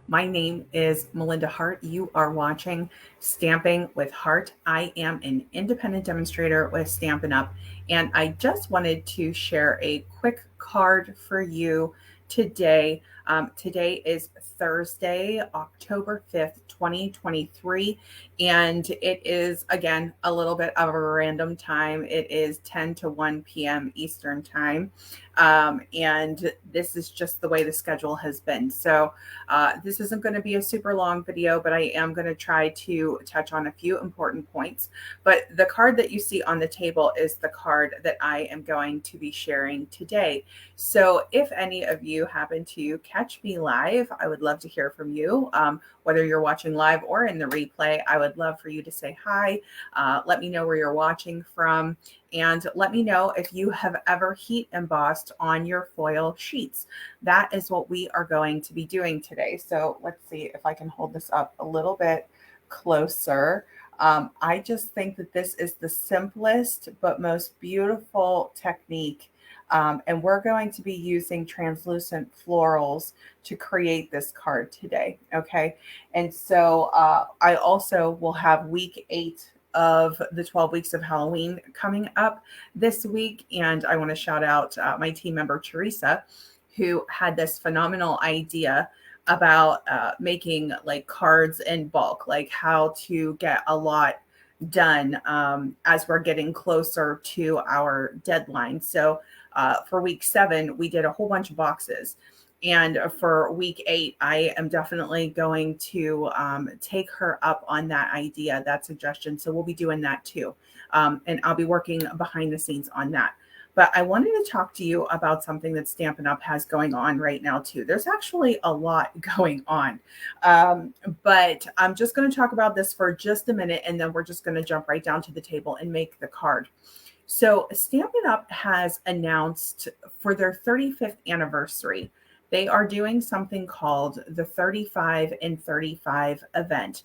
My name is Melinda Hart. You are watching Stamping with Hart. I am an independent demonstrator with Stampin Up, and I just wanted to share a quick card for you today. Today is Thursday, October 5th, 2023, and it is again a little bit of a random time. It is 10 to 1 p.m. Eastern Time. And this is just the way the schedule has been. So, this isn't going to be a super long video, but I am going to try to touch on a few important points. But the card that you see on the table is the card that I am going to be sharing today. So if any of you happen to catch me live, I would love to hear from you. Whether you're watching live or in the replay, I would love for you to say hi. Let me know where you're watching from. And let me know if you have ever heat embossed on your foil sheets. That is what we are going to be doing today. So let's see if I can hold this up a little bit closer. I just think that this is the simplest but most beautiful technique. And we're going to be using translucent florals to create this card today. Okay. And so I also will have week 8 of the 12 weeks of Halloween coming up this week. And I want to shout out my team member, Teresa, who had this phenomenal idea about making like cards in bulk, like how to get a lot done as we're getting closer to our deadline. So for week 7, we did a whole bunch of boxes. And for week 8, I am definitely going to take her up on that idea, that suggestion. So we'll be doing that too. And I'll be working behind the scenes on that. But I wanted to talk to you about something that Stampin' Up! Has going on right now too. There's actually a lot going on. But I'm just going to talk about this for just a minute, and then we're just going to jump right down to the table and make the card. So Stampin' Up! Has announced for their 35th anniversary, they are doing something called the 35 and 35 event.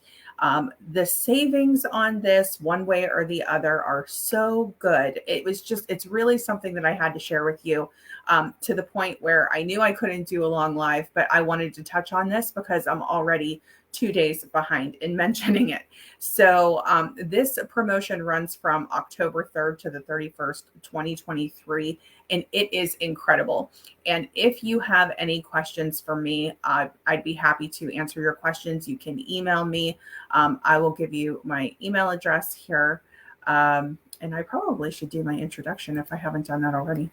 The savings on this, one way or the other, are so good. It's really something that I had to share with you, to the point where I knew I couldn't do a long live, but I wanted to touch on this because I'm already 2 days behind in mentioning it. So this promotion runs from October 3rd to the 31st, 2023, and it is incredible. And if you have any questions for me, I'd be happy to answer your questions. You can email me. I will give you my email address here. And I probably should do my introduction if I haven't done that already.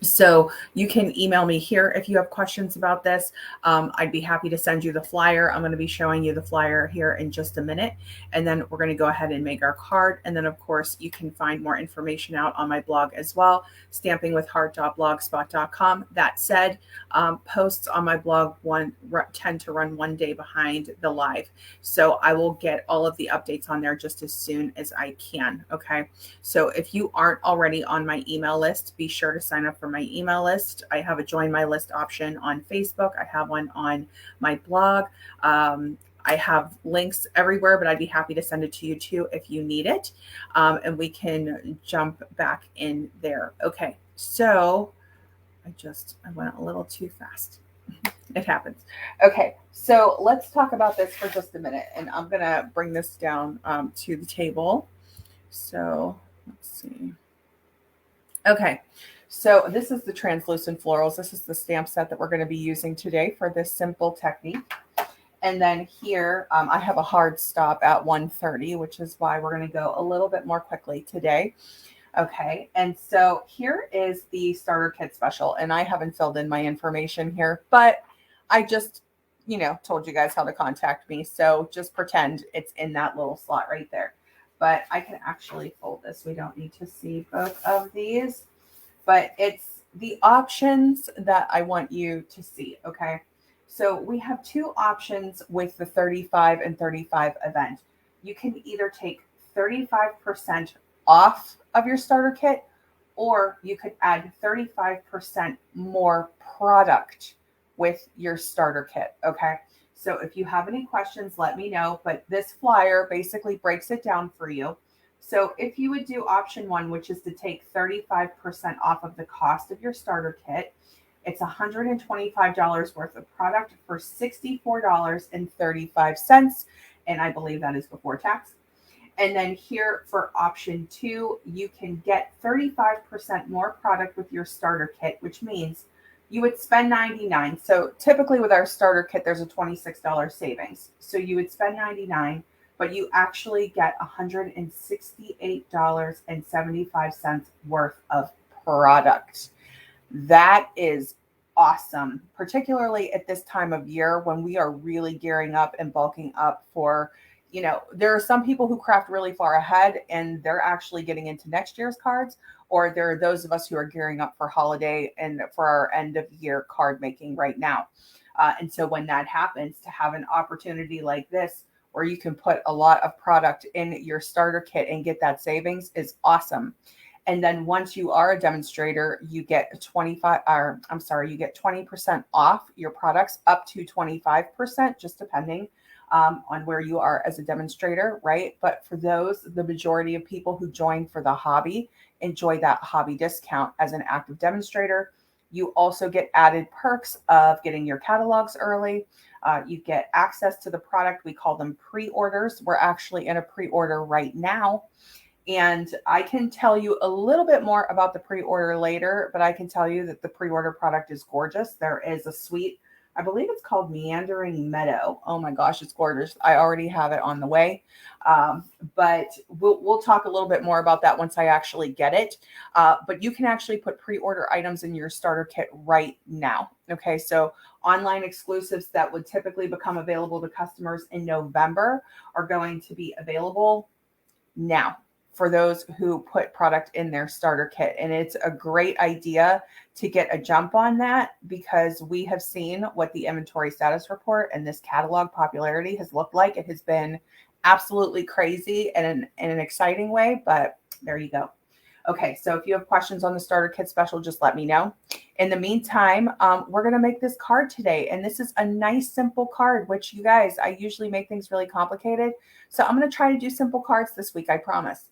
So you can email me here if you have questions about this. I'd be happy to send you the flyer. I'm going to be showing you the flyer here in just a minute. And then we're going to go ahead and make our card. And then, of course, you can find more information out on my blog as well, stampingwithheart.blogspot.com. That said, posts on my blog tend to run 1 day behind the live. So I will get all of the updates on there just as soon as I can. Okay. So if you aren't already on my email list, be sure to sign up for my email list. I have a join my list option on Facebook. I have one on my blog. I have links everywhere, but I'd be happy to send it to you too if you need it. And we can jump back in there. Okay, so I went a little too fast. It happens. Okay, so let's talk about this for just a minute. And I'm going to bring this down to the table. So let's see. Okay. So this is the Translucent Florals. This is the stamp set that we're going to be using today for this simple technique. And then here, I have a hard stop at 1:30, which is why we're going to go a little bit more quickly today. Okay, and so here is the starter kit special. And I haven't filled in my information here, but I just, told you guys how to contact me. So just pretend it's in that little slot right there. But I can actually fold this. We don't need to see both of these. But it's the options that I want you to see, okay? So we have 2 options with the 35 and 35 event. You can either take 35% off of your starter kit, or you could add 35% more product with your starter kit, okay? So if you have any questions, let me know. But this flyer basically breaks it down for you. So if you would do option 1, which is to take 35% off of the cost of your starter kit, It's $125 worth of product for $64.35. And I believe that is before tax. And then here for option 2, you can get 35% more product with your starter kit, which means you would spend $99. So typically with our starter kit, there's a $26 savings. So you would spend $99, but you actually get $168.75 worth of product. That is awesome, particularly at this time of year when we are really gearing up and bulking up for, there are some people who craft really far ahead and they're actually getting into next year's cards, or there are those of us who are gearing up for holiday and for our end of year card making right now. And so when that happens, to have an opportunity like this where you can put a lot of product in your starter kit and get that savings is awesome. And then once you are a demonstrator, you get 20% off your products, up to 25%, just depending on where you are as a demonstrator, right? But for the majority of people who join for the hobby, enjoy that hobby discount as an active demonstrator. You also get added perks of getting your catalogs early. You get access to the product. We call them pre-orders. We're actually in a pre-order right now. And I can tell you a little bit more about the pre-order later, but I can tell you that the pre-order product is gorgeous. There is a suite, I believe it's called Meandering Meadow. Oh my gosh, it's gorgeous. I already have it on the way. But we'll talk a little bit more about that once I actually get it. But you can actually put pre-order items in your starter kit right now. Okay, so online exclusives that would typically become available to customers in November are going to be available now for those who put product in their starter kit. And it's a great idea to get a jump on that because we have seen what the inventory status report and this catalog popularity has looked like. It has been absolutely crazy and in an exciting way, but there you go. Okay, so if you have questions on the starter kit special, just let me know. In the meantime, we're going to make this card today. And this is a nice, simple card, which you guys, I usually make things really complicated. So I'm going to try to do simple cards this week, I promise.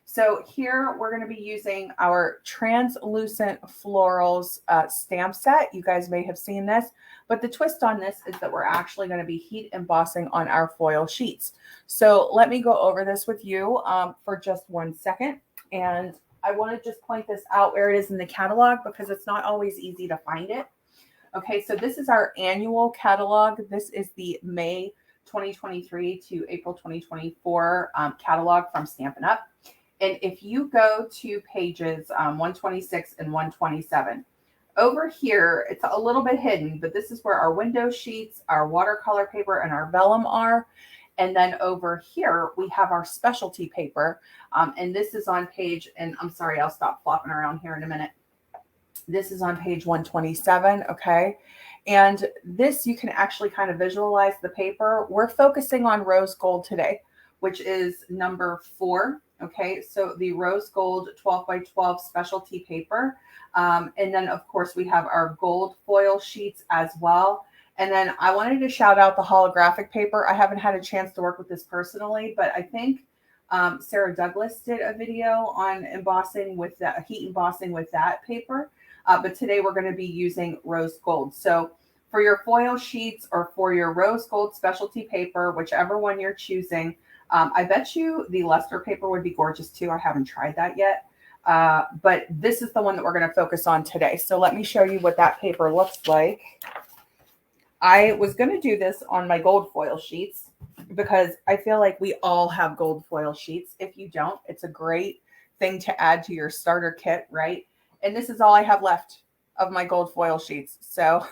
So here we're going to be using our Translucent Florals stamp set. You guys may have seen this, but the twist on this is that we're actually going to be heat embossing on our foil sheets. So let me go over this with you for just 1 second. And I want to just point this out where it is in the catalog because it's not always easy to find it. Okay, so this is our annual catalog. This is the May 2023 to April 2024 catalog from Stampin' Up. And if you go to pages 126 and 127, over here, it's a little bit hidden, but this is where our window sheets, our watercolor paper, and our vellum are. And then over here, we have our specialty paper. And this is on page, and I'm sorry, I'll stop flopping around here in a minute. This is on page 127, okay? And this, you can actually kind of visualize the paper. We're focusing on rose gold today, which is number 4. Okay, so the rose gold 12 by 12 specialty paper. And then, of course, we have our gold foil sheets as well. And then I wanted to shout out the holographic paper. I haven't had a chance to work with this personally, but I think Sarah Douglas did a video on embossing with that, heat embossing with that paper. But today we're going to be using rose gold. So for your foil sheets or for your rose gold specialty paper, whichever one you're choosing, I bet you the luster paper would be gorgeous too. I haven't tried that yet. But this is the one that we're going to focus on today. So let me show you what that paper looks like. I was going to do this on my gold foil sheets because I feel like we all have gold foil sheets. If you don't, it's a great thing to add to your starter kit, right? And this is all I have left of my gold foil sheets. So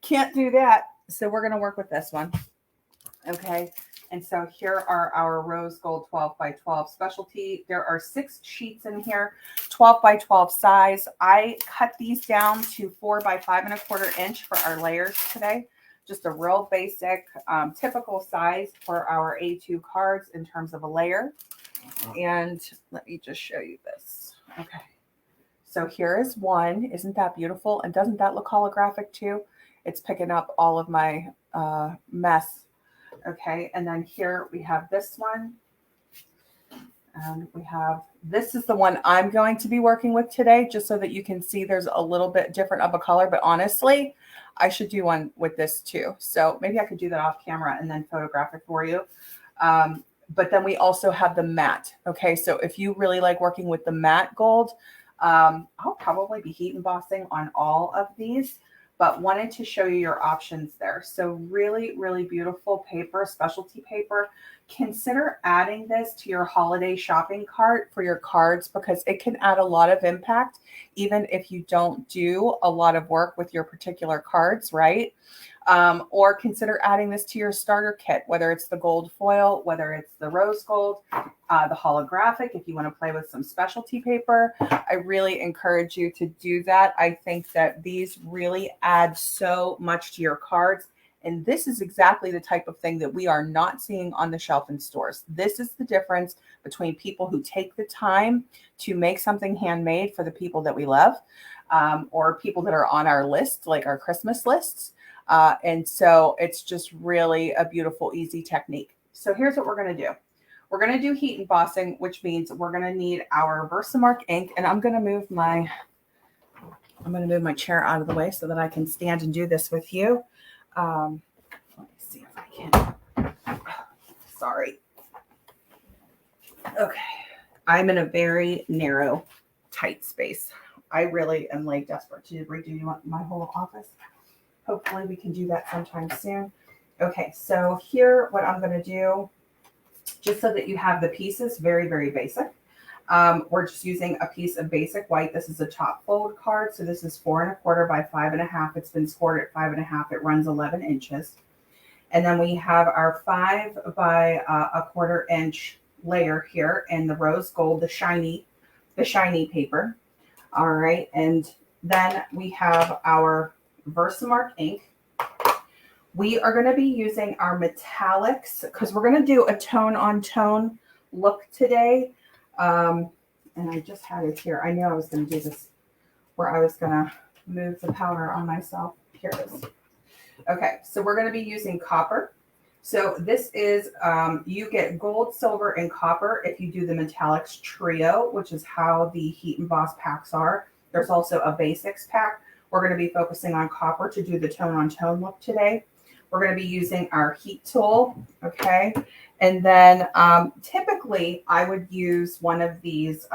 can't do that. So we're going to work with this one. Okay. And so here are our rose gold 12 by 12 specialty. There are 6 sheets in here, 12 by 12 size. I cut these down to 4 by 5 1/4 inch for our layers today. Just a real basic, typical size for our A2 cards in terms of a layer. And let me just show you this. Okay. So here is one. Isn't that beautiful? And doesn't that look holographic too? It's picking up all of my mess. Okay, and then here we have this one. We have, this is the one I'm going to be working with today, just so that you can see there's a little bit different of a color, but honestly, I should do one with this too. So maybe I could do that off camera and then photograph it for you. But then we also have the matte. Okay, so if you really like working with the matte gold, I'll probably be heat embossing on all of these, but wanted to show you your options there. So really, really beautiful paper, specialty paper. Consider adding this to your holiday shopping cart for your cards, because it can add a lot of impact, even if you don't do a lot of work with your particular cards, right? Or consider adding this to your starter kit, whether it's the gold foil, whether it's the rose gold, the holographic, if you want to play with some specialty paper. I really encourage you to do that. I think that these really add so much to your cards. And this is exactly the type of thing that we are not seeing on the shelf in stores. This is the difference between people who take the time to make something handmade for the people that we love, or people that are on our list, like our Christmas lists. And so it's just really a beautiful, easy technique. So here's what we're going to do. We're going to do heat embossing, which means we're going to need our Versamark ink. And I'm going to move my chair out of the way so that I can stand and do this with you. Let me see if I can. Sorry. Okay. I'm in a very narrow, tight space. I really am like desperate to redo my whole office. Hopefully we can do that sometime soon. Okay, so here, what I'm going to do, just so that you have the pieces, very, very basic. We're just using a piece of basic white. This is a top fold card. So this is 4 1/4 by 5 1/2. It's been scored at 5 1/2. It runs 11 inches. And then we have our 5 by 1/4 inch layer here in the rose gold, the shiny paper. All right. And then we have our Versamark ink. We are going to be using our metallics because we're going to do a tone on tone look today. And I just had it here. I knew I was going to do this where I was going to move the powder on myself. Here it is. Okay, so we're going to be using copper. So this is, you get gold, silver, and copper if you do the metallics trio, which is how the heat emboss packs are. There's also a basics pack. We're going to be focusing on copper to do the tone on tone look today. We're going to be using our heat tool, okay? And then typically I would use one of these,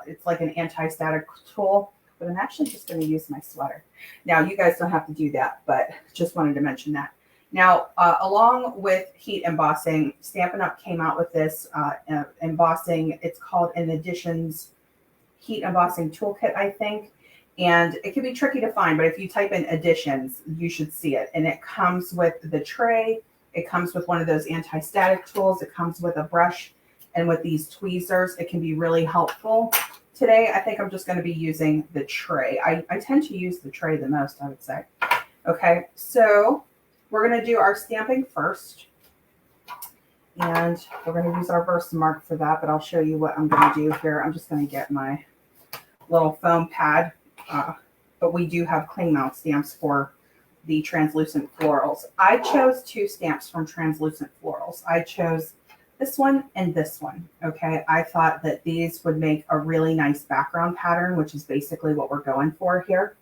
it's like an anti-static tool, but I'm actually just going to use my sweater. Now, you guys don't have to do that, but just wanted to mention that. Now, along with heat embossing, Stampin' Up! Came out with this embossing. It's called an Additions Heat Embossing Toolkit, I think. And it can be tricky to find, but if you type in additions, you should see it. And it comes with the tray. It comes with one of those anti-static tools. It comes with a brush and with these tweezers. It can be really helpful. Today, I think I'm just going to be using the tray. I tend to use the tray the most, I would say. Okay, so we're going to do our stamping first. And we're going to use our Versamark for that, but I'll show you what I'm going to do here. I'm just going to get my little foam pad. But we do have cling mount stamps for the Translucent Florals. I chose 2 stamps from Translucent Florals. I chose this one and this one, okay? I thought that these would make a really nice background pattern, which is basically what we're going for here.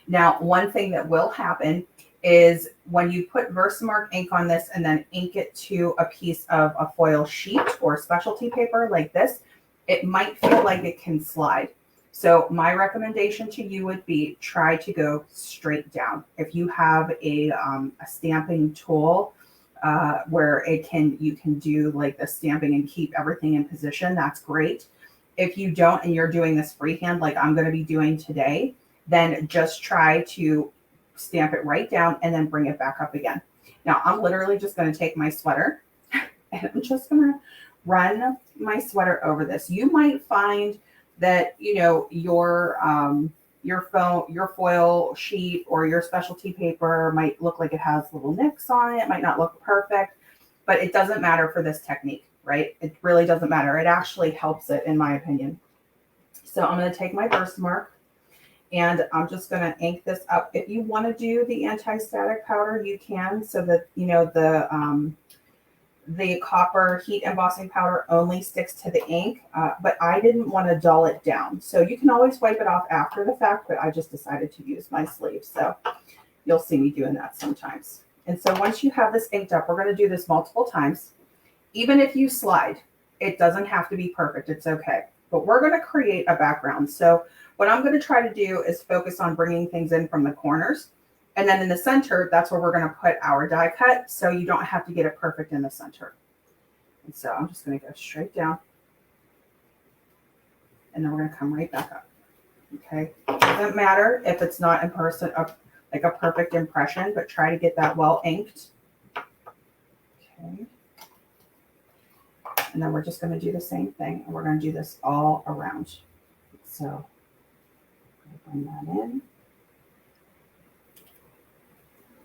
Now, one thing that will happen is when you put Versamark ink on this and then ink it to a piece of a foil sheet or specialty paper like this, it might feel like it can slide. So my recommendation to you would be try to go straight down. If you have a stamping tool where you can do like the stamping and keep everything in position, that's great. If you don't and you're doing this freehand like I'm going to be doing today, then just try to stamp it right down and then bring it back up again. Now I'm literally just going to take my sweater and I'm just going to run my sweater over this. You might find that, you know, your foil sheet or your specialty paper might look like it has little nicks on it. It might not look perfect, but it doesn't matter for this technique, right? It really doesn't matter. It actually helps it, in my opinion. So I'm going to take my Versamark and I'm just going to ink this up. If you want to do the anti-static powder, you can, so that, you know, the copper heat embossing powder only sticks to the ink, but I didn't want to dull it down. So you can always wipe it off after the fact, but I just decided to use my sleeve. So you'll see me doing that sometimes. And so once you have this inked up, we're going to do this multiple times. Even if you slide, it doesn't have to be perfect. It's okay. But we're going to create a background. So what I'm going to try to do is focus on bringing things in from the corners. And then in the center, that's where we're going to put our die cut. So you don't have to get it perfect in the center. And so I'm just going to go straight down. And then we're going to come right back up. Okay. It doesn't matter if it's not in person, like a perfect impression, but try to get that well inked. Okay. And then we're just going to do the same thing. And we're going to do this all around. So bring that in.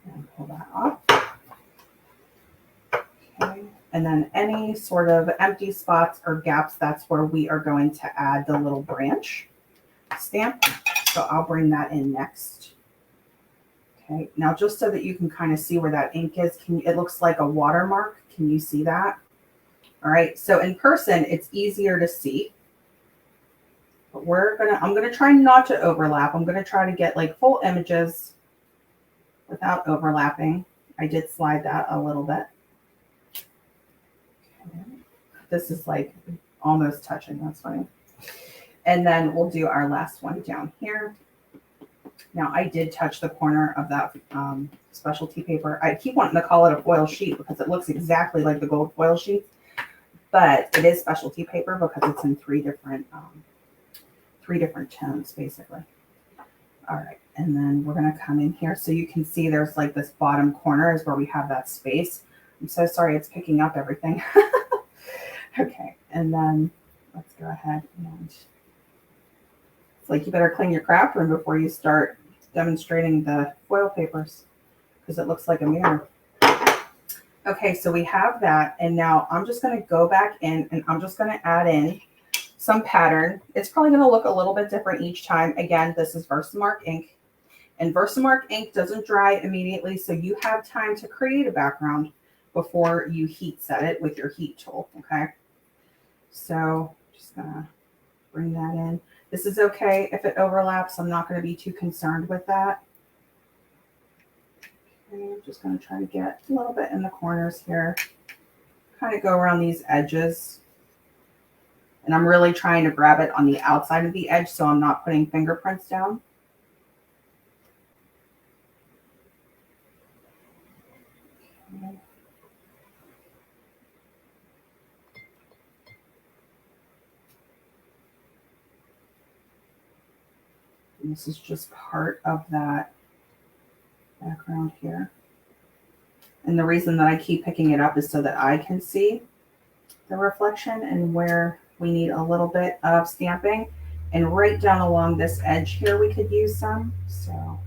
And pull that off. Okay. And then any sort of empty spots or gaps, that's where we are going to add the little branch stamp. So I'll bring that in next. Okay. Now just so that you can kind of see where that ink is, it looks like a watermark. Can you see that? All right. So in person, it's easier to see. But I'm going to try not to overlap. I'm going to try to get like full images without overlapping. I did slide that a little bit. Okay. This is like almost touching. That's funny. And then we'll do our last one down here. Now I did touch the corner of that specialty paper. I keep wanting to call it a foil sheet because it looks exactly like the gold foil sheet, but it is specialty paper because it's in three different tones basically. All right. And then we're going to come in here. So you can see there's like this bottom corner is where we have that space. I'm so sorry it's picking up everything. Okay. And then let's go ahead and it's like you better clean your craft room before you start demonstrating the foil papers because it looks like a mirror. Okay. So we have that. And now I'm just going to go back in and I'm just going to add in some pattern. It's probably going to look a little bit different each time. Again, this is Versamark ink. And Versamark ink doesn't dry immediately, so you have time to create a background before you heat set it with your heat tool, okay? So just gonna bring that in. This is okay if it overlaps. I'm not gonna be too concerned with that. Okay, I'm just gonna try to get a little bit in the corners here. Kind of go around these edges. And I'm really trying to grab it on the outside of the edge so I'm not putting fingerprints down. Okay. And this is just part of that background here. And the reason that I keep picking it up is so that I can see the reflection and where we need a little bit of stamping. And right down along this edge here, we could use some. So I'll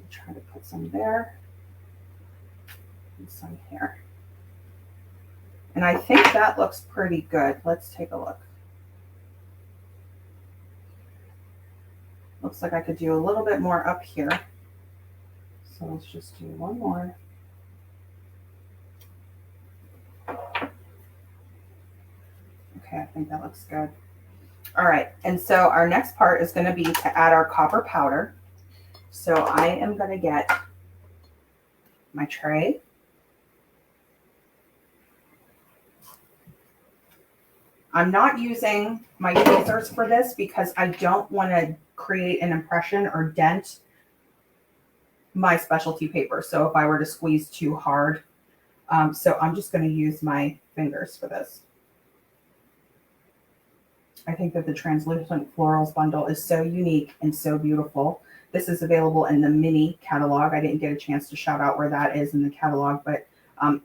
try to put some there and some here. And I think that looks pretty good. Let's take a look. Looks like I could do a little bit more up here. So let's just do one more. Okay, I think that looks good. All right, and so our next part is going to be to add our copper powder. So I am going to get my tray. I'm not using my tweezers for this because I don't want to create an impression or dent my specialty paper. So if I were to squeeze too hard, so I'm just going to use my fingers for this. I think that the Translucent Florals bundle is so unique and so beautiful. This is available in the mini catalog. I didn't get a chance to shout out where that is in the catalog, but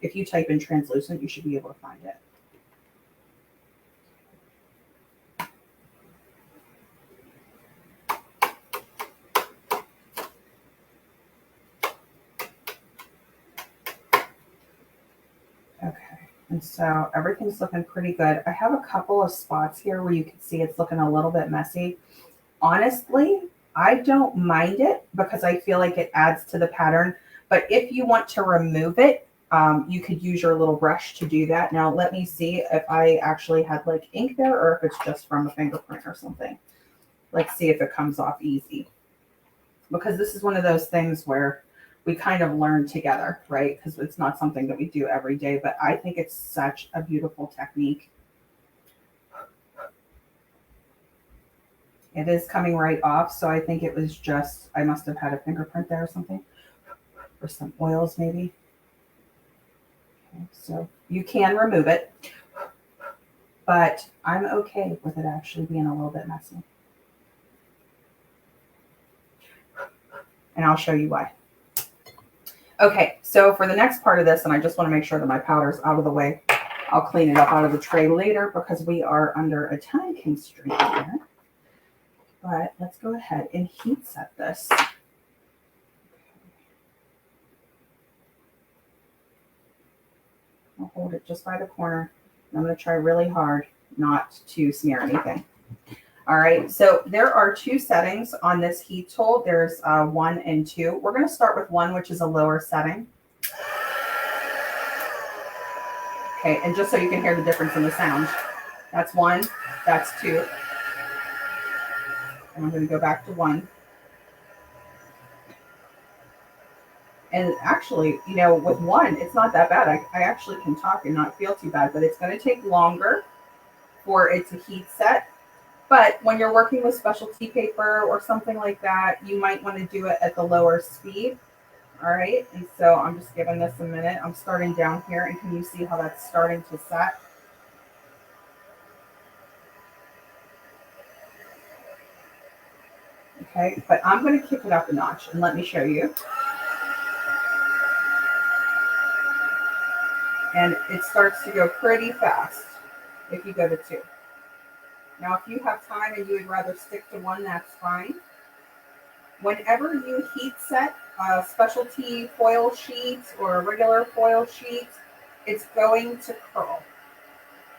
if you type in translucent, you should be able to find it. And so everything's looking pretty good. I have a couple of spots here where you can see it's looking a little bit messy. Honestly, I don't mind it because I feel like it adds to the pattern. But if you want to remove it, You could use your little brush to do that. Now let me see if I actually had like ink there or if it's just from a fingerprint or something. Let's see if it comes off easy. Because this is one of those things where we kind of learn together, right? Because it's not something that we do every day, but I think it's such a beautiful technique. It is coming right off, so I think it was just, I must have had a fingerprint there or something, or some oils maybe. Okay, so you can remove it, but I'm okay with it actually being a little bit messy. And I'll show you why. Okay, so for the next part of this, and I just want to make sure that my powder's out of the way, I'll clean it up out of the tray later because we are under a time constraint here. But let's go ahead and heat set this. I'll hold it just by the corner. I'm going to try really hard not to smear anything. All right, so there are two settings on this heat tool. There's 1 and 2. We're going to start with 1, which is a lower setting. Okay, and just so you can hear the difference in the sound. That's 1, that's 2. And I'm going to go back to 1. And actually, you know, with 1, it's not that bad. I actually can talk and not feel too bad, but it's going to take longer for it to heat set. But when you're working with specialty paper or something like that, you might want to do it at the lower speed. All right. And so I'm just giving this a minute. I'm starting down here. And can you see how that's starting to set? Okay. But I'm going to kick it up a notch and let me show you. And it starts to go pretty fast if you go to 2. Now, if you have time and you would rather stick to 1, that's fine. Whenever you heat set a specialty foil sheet or a regular foil sheet, it's going to curl.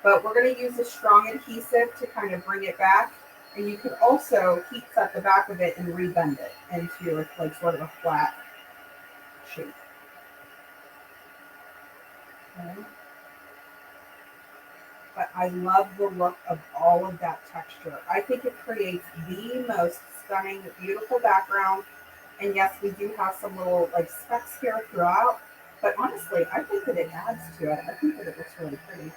But we're going to use a strong adhesive to kind of bring it back. And you could also heat set the back of it and rebend it into like sort of a flat shape. Okay. But I love the look of all of that texture. I think it creates the most stunning, beautiful background. And yes, we do have some little like specks here throughout, but honestly, I think that it adds to it. I think that it looks really pretty.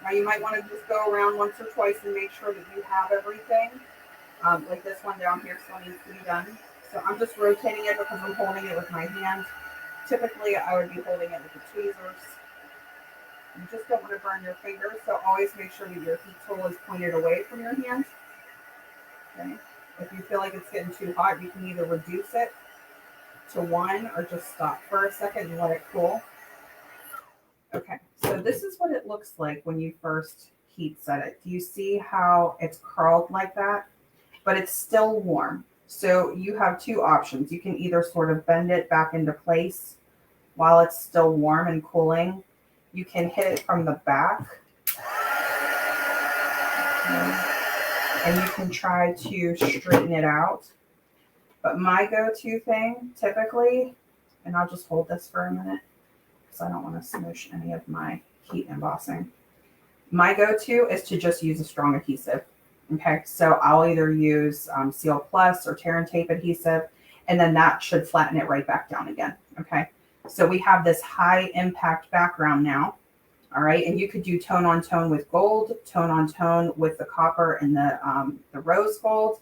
Now you might want to just go around once or twice and make sure that you have everything. Like this one down here still needs to be done. So I'm just rotating it because I'm holding it with my hand. Typically, I would be holding it with the tweezers. You just don't want to burn your fingers, so always make sure that your heat tool is pointed away from your hands. Okay. If you feel like it's getting too hot, you can either reduce it to 1 or just stop for a second and let it cool. Okay, so this is what it looks like when you first heat set it. Do you see how it's curled like that? But it's still warm. So you have 2 options. You can either sort of bend it back into place while it's still warm and cooling. You can hit it from the back. Okay. And you can try to straighten it out. But my go-to thing typically, and I'll just hold this for a minute because I don't want to smoosh any of my heat embossing. My go-to is to just use a strong adhesive. Okay, so I'll either use Seal Plus or Tear and Tape adhesive, and then that should flatten it right back down again. Okay, so we have this high impact background now. All right, and you could do tone on tone with gold, tone on tone with the copper and the rose gold.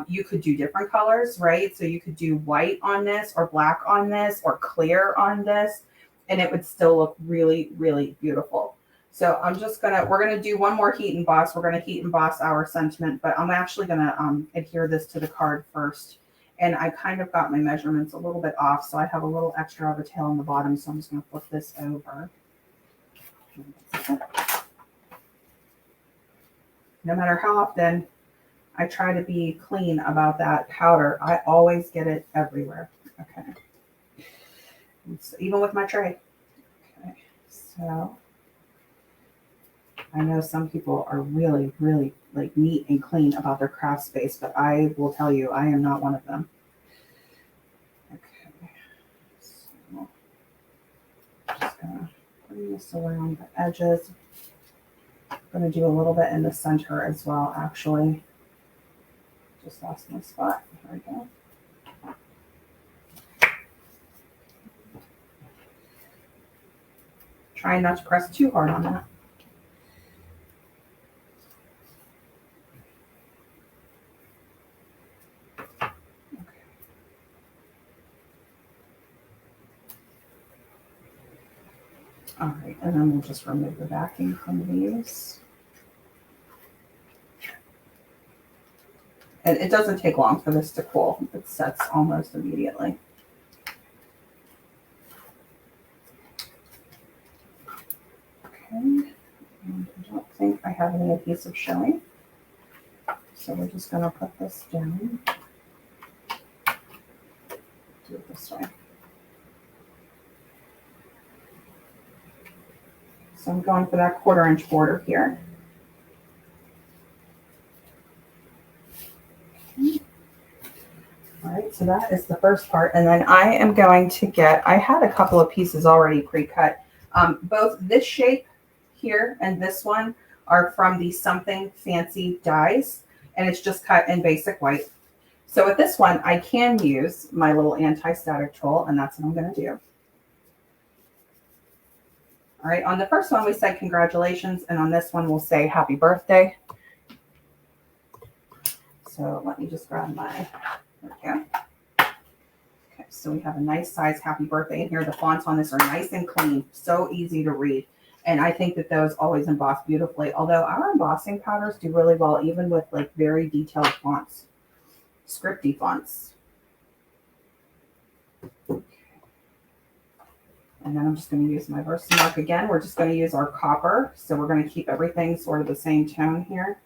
You could do different colors, right? So you could do white on this or black on this or clear on this, and it would still look really, really beautiful. So we're gonna do one more heat emboss. We're gonna heat emboss our sentiment, but I'm actually gonna adhere this to the card first. And I kind of got my measurements a little bit off, so I have a little extra of a tail on the bottom. So I'm just gonna flip this over. No matter how often I try to be clean about that powder, I always get it everywhere. Okay. So even with my tray. Okay. So I know some people are really, really like neat and clean about their craft space, but I will tell you, I am not one of them. Okay. this around the edges. I'm going to do a little bit in the center as well, actually. Just lost my spot. There we go. Trying not to press too hard on that. All right, and then we'll just remove the backing from these. And it doesn't take long for this to cool. It sets almost immediately. Okay, and I don't think I have any adhesive showing. So we're just gonna put this down. Do it this way. So I'm going for that 1/4 inch border here. All right, so that is the first part. And then I am going to get, I had a couple of pieces already pre-cut. Both this shape here and this one are from the Something Fancy dies, and it's just cut in basic white. So with this one, I can use my little anti-static tool, and that's what I'm going to do. All right, on the first one, we said congratulations, and on this one, we'll say happy birthday. So let me just grab my, there we go. Okay, so we have a nice size happy birthday in here. The fonts on this are nice and clean, so easy to read. And I think that those always emboss beautifully, although our embossing powders do really well, even with like very detailed fonts, scripty fonts. And then I'm just going to use my Versamark again. We're just going to use our copper. So we're going to keep everything sort of the same tone here.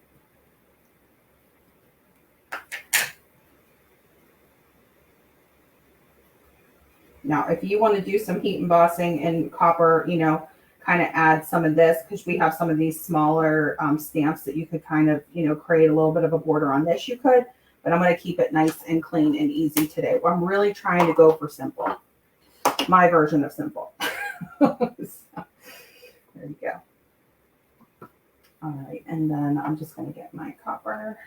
Now, if you want to do some heat embossing in copper, you know, kind of add some of this, because we have some of these smaller stamps that you could kind of, you know, create a little bit of a border on this, you could. But I'm going to keep it nice and clean and easy today. I'm really trying to go for simple. My version of simple. So, there you go. All right, and then I'm just going to get my copper.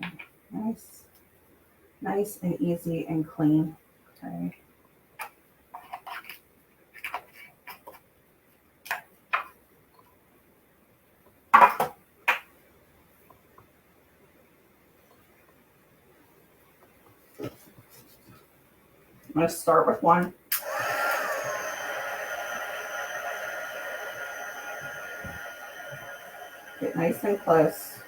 Okay. Nice and easy and clean. Okay. I'm going to start with one. Get nice and close.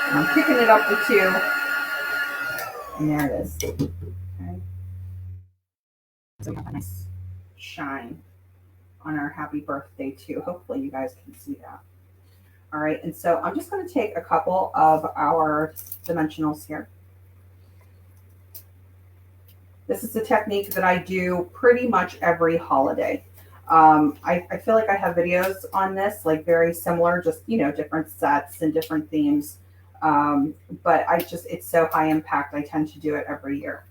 And I'm picking it up to 2. And there it is. Okay. So we have a nice shine on our happy birthday too. Hopefully you guys can see that. All right, and so I'm just going to take a couple of our dimensionals here. This is a technique that I do pretty much every holiday. I feel like I have videos on this, like very similar, just, you know, different sets and different themes. But it's so high impact, I tend to do it every year.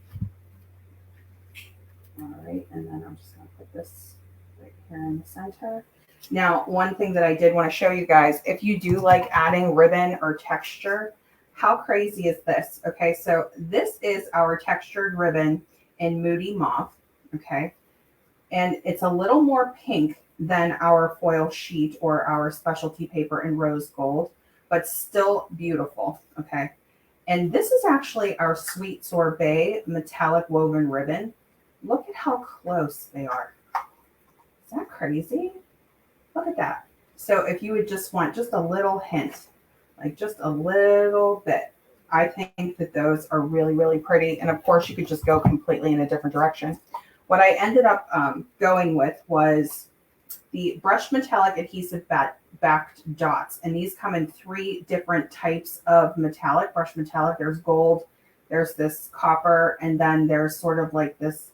All right, and then I'm just going to put this right here in the center. Now, one thing that I did want to show you guys, if you do like adding ribbon or texture, how crazy is this? Okay, so this is our textured ribbon in Moody Mauve, okay? And it's a little more pink than our foil sheet or our specialty paper in rose gold, but still beautiful, okay? And this is actually our Sweet Sorbet metallic woven ribbon. Look at how close they are. Is that crazy? Look at that. So if you would just want just a little hint, like just a little bit, I think that those are really, really pretty. And of course, you could just go completely in a different direction. What I ended up going with was the brushed metallic adhesive backed dots. And these come in 3 different types of metallic, brushed metallic. There's gold, there's this copper, and then there's sort of like this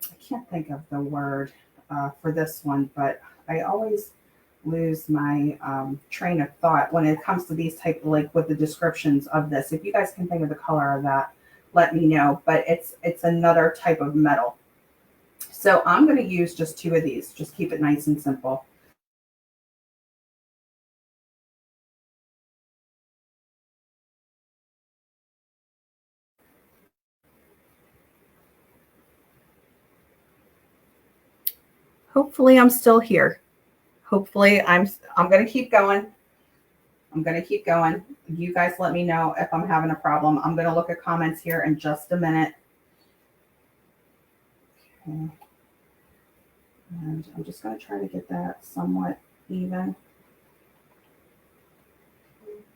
I can't think of the word for this one, but I always lose my train of thought when it comes to these type, like with the descriptions of this. If you guys can think of the color of that, let me know. But it's another type of metal. So I'm going to use just 2 of these. Just keep it nice and simple. Hopefully I'm still here. Hopefully I'm going to keep going. I'm going to keep going. You guys let me know if I'm having a problem. I'm going to look at comments here in just a minute. Okay. And I'm just going to try to get that somewhat even.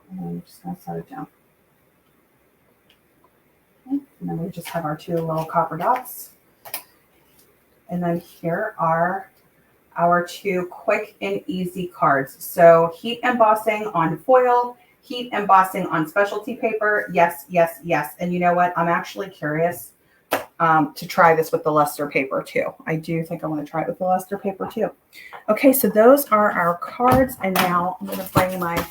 And I'm just going to set it down. Okay. And then we just have our 2 little copper dots. And then here are our 2 quick and easy cards. So heat embossing on foil, heat embossing on specialty paper. Yes, yes, yes. And you know what? I'm actually curious to try this with the luster paper too. I do think I want to try it with the luster paper too. Okay, so those are our cards. And now I'm going to bring my,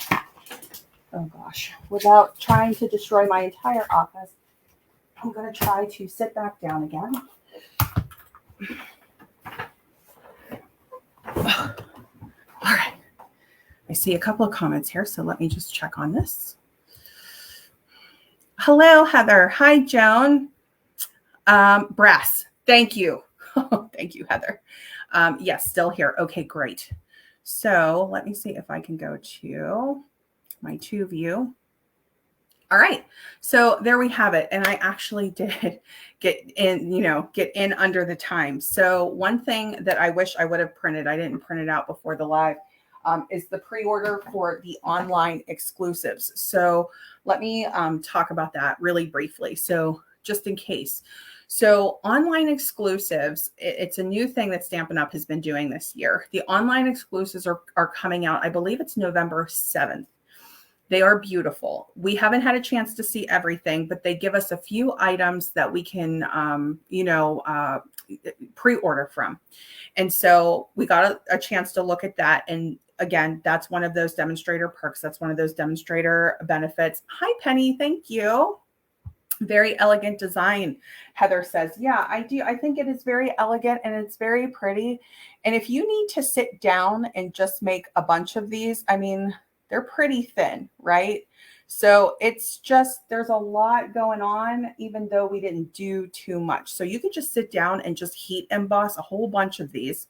oh gosh, without trying to destroy my entire office, I'm going to try to sit back down again. All right. I see a couple of comments here, so let me just check on this. Hello, Heather. Hi, Joan. Brass. Thank you. Thank you, Heather. Yes, still here. Okay, great. So let me see if I can go to my 2 view. All right. So there we have it. And I actually did get in under the time. So one thing that I wish I would have printed, I didn't print it out before the live, is the pre-order for the online exclusives. So let me talk about that really briefly. So just in case. So online exclusives, it's a new thing that Stampin' Up! Has been doing this year. The online exclusives are coming out, I believe it's November 7th. They are beautiful. We haven't had a chance to see everything, but they give us a few items that we can, pre-order from. And so we got a chance to look at that. And again, that's one of those demonstrator perks. That's one of those demonstrator benefits. Hi, Penny. Thank you. Very elegant design. Heather says, yeah, I do. I think it is very elegant and it's very pretty. And if you need to sit down and just make a bunch of these, I mean, they're pretty thin, right? So it's just, there's a lot going on, even though we didn't do too much. So you could just sit down and just heat emboss a whole bunch of these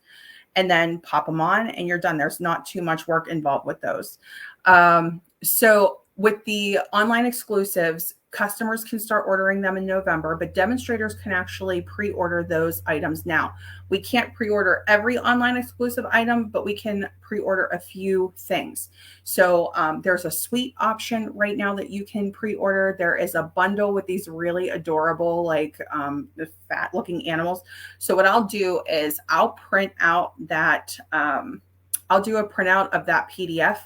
and then pop them on and you're done. There's not too much work involved with those. So with the online exclusives, customers can start ordering them in November, but demonstrators can actually pre-order those items now. We can't pre-order every online exclusive item, but we can pre-order a few things. So there's a suite option right now that you can pre-order. There is a bundle with these really adorable, like the fat looking animals. So what I'll do is I'll print out that, I'll do a printout of that PDF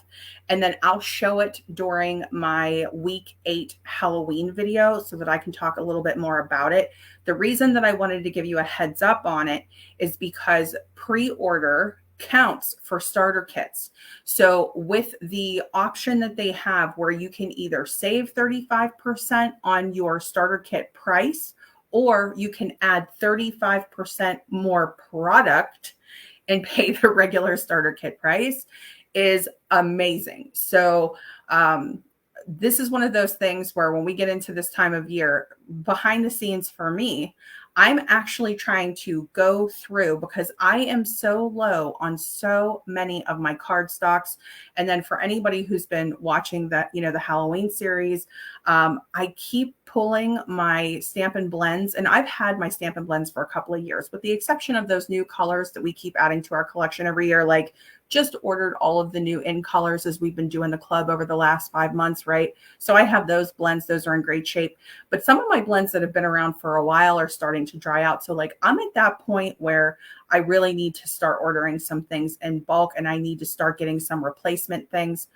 and then I'll show it during my week 8 Halloween video so that I can talk a little bit more about it. The reason that I wanted to give you a heads up on it is because pre-order counts for starter kits. So with the option that they have where you can either save 35% on your starter kit price, or you can add 35% more product and pay the regular starter kit price, is amazing. So this is one of those things where when we get into this time of year, behind the scenes for me, I'm actually trying to go through because I am so low on so many of my card stocks. And then for anybody who's been watching that, the Halloween series, I keep pulling my Stampin' Blends, and I've had my Stampin' Blends for a couple of years, with the exception of those new colors that we keep adding to our collection every year, like just ordered all of the new in colors as we've been doing the club over the last 5 months, right? So I have those blends. Those are in great shape. But some of my blends that have been around for a while are starting to dry out. So like I'm at that point where I really need to start ordering some things in bulk and I need to start getting some replacement things.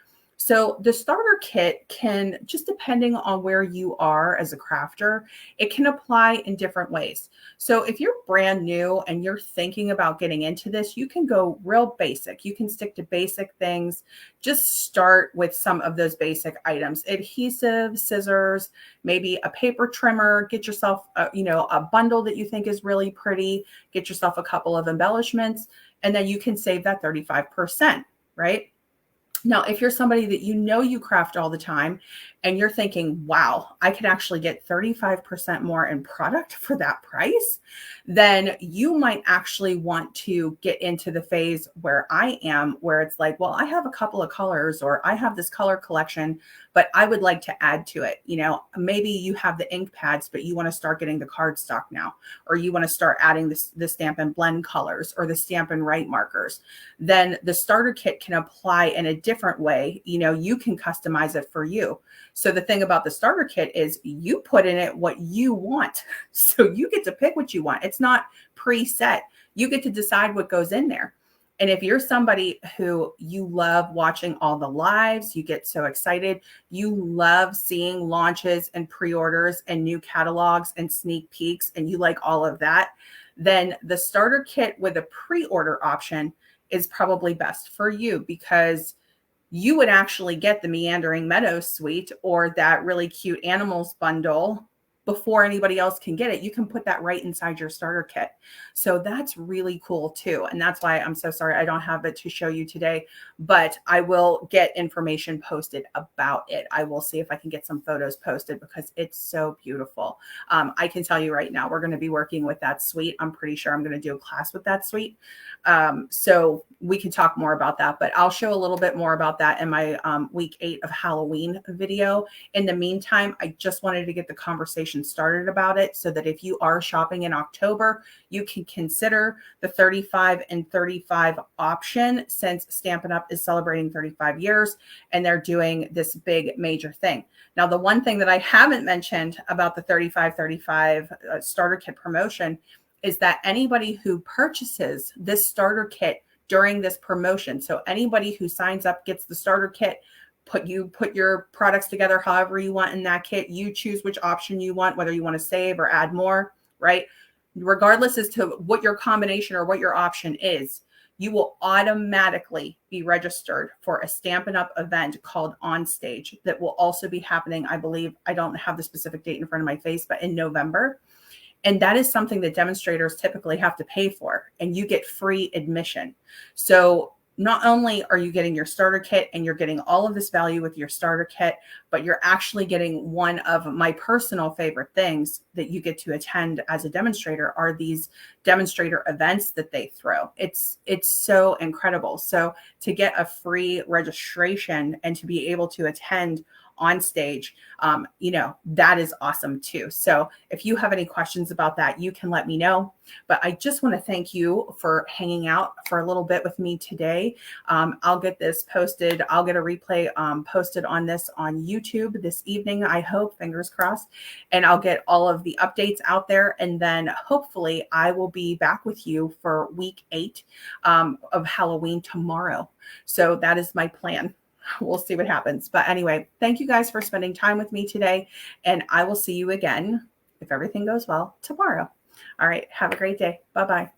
So the starter kit can, just depending on where you are as a crafter, it can apply in different ways. So if you're brand new and you're thinking about getting into this, you can go real basic. You can stick to basic things. Just start with some of those basic items: adhesive, scissors, maybe a paper trimmer. Get yourself a bundle that you think is really pretty. Get yourself a couple of embellishments, and then you can save that 35%, right? Now, if you're somebody that you craft all the time and you're thinking, wow, I could actually get 35% more in product for that price, then you might actually want to get into the phase where I am, where it's like, well, I have a couple of colors, or I have this color collection, but I would like to add to it. Maybe you have the ink pads, but you want to start getting the cardstock now, or you want to start adding the Stampin' Blend colors or the Stampin' Write markers. Then the starter kit can apply in a different way. You can customize it for you. So the thing about the starter kit is you put in it what you want. So you get to pick what you want. It's not preset. You get to decide what goes in there. And if you're somebody who you love watching all the lives, you get so excited, you love seeing launches and pre-orders and new catalogs and sneak peeks, and you like all of that, then the starter kit with a pre-order option is probably best for you, because you would actually get the Meandering Meadows suite or that really cute animals bundle before anybody else can get it. You can put that right inside your starter kit. So that's really cool too. And that's why I'm so sorry I don't have it to show you today, but I will get information posted about it. I will see if I can get some photos posted, because it's so beautiful. I can tell you right now, we're going to be working with that suite. I'm pretty sure I'm going to do a class with that suite. So we can talk more about that, but I'll show a little bit more about that in my week 8 of Halloween video. In the meantime, I just wanted to get the conversation started about it, so that if you are shopping in October, you can consider the 35 and 35 option, since Stampin' Up! Is celebrating 35 years and they're doing this big major thing. Now, the one thing that I haven't mentioned about the 35 starter kit promotion is that anybody who purchases this starter kit during this promotion, so anybody who signs up gets the starter kit, put your products together however you want in that kit. You choose which option you want, whether you want to save or add more, right? Regardless as to what your combination or what your option is, you will automatically be registered for a Stampin' Up! Event called On Stage that will also be happening, I believe, I don't have the specific date in front of my face, but in November. And that is something that demonstrators typically have to pay for, and you get free admission. So not only are you getting your starter kit and you're getting all of this value with your starter kit, but you're actually getting one of my personal favorite things that you get to attend as a demonstrator are these demonstrator events that they throw. It's so incredible. So to get a free registration and to be able to attend On Stage, that is awesome too. So if you have any questions about that, you can let me know. But I just want to thank you for hanging out for a little bit with me today. I'll get this posted. I'll get a replay posted on this on YouTube this evening, I hope, fingers crossed. And I'll get all of the updates out there. And then hopefully I will be back with you for week 8 of Halloween tomorrow. So that is my plan. We'll see what happens. But anyway, thank you guys for spending time with me today. And I will see you again, if everything goes well, tomorrow. All right. Have a great day. Bye-bye.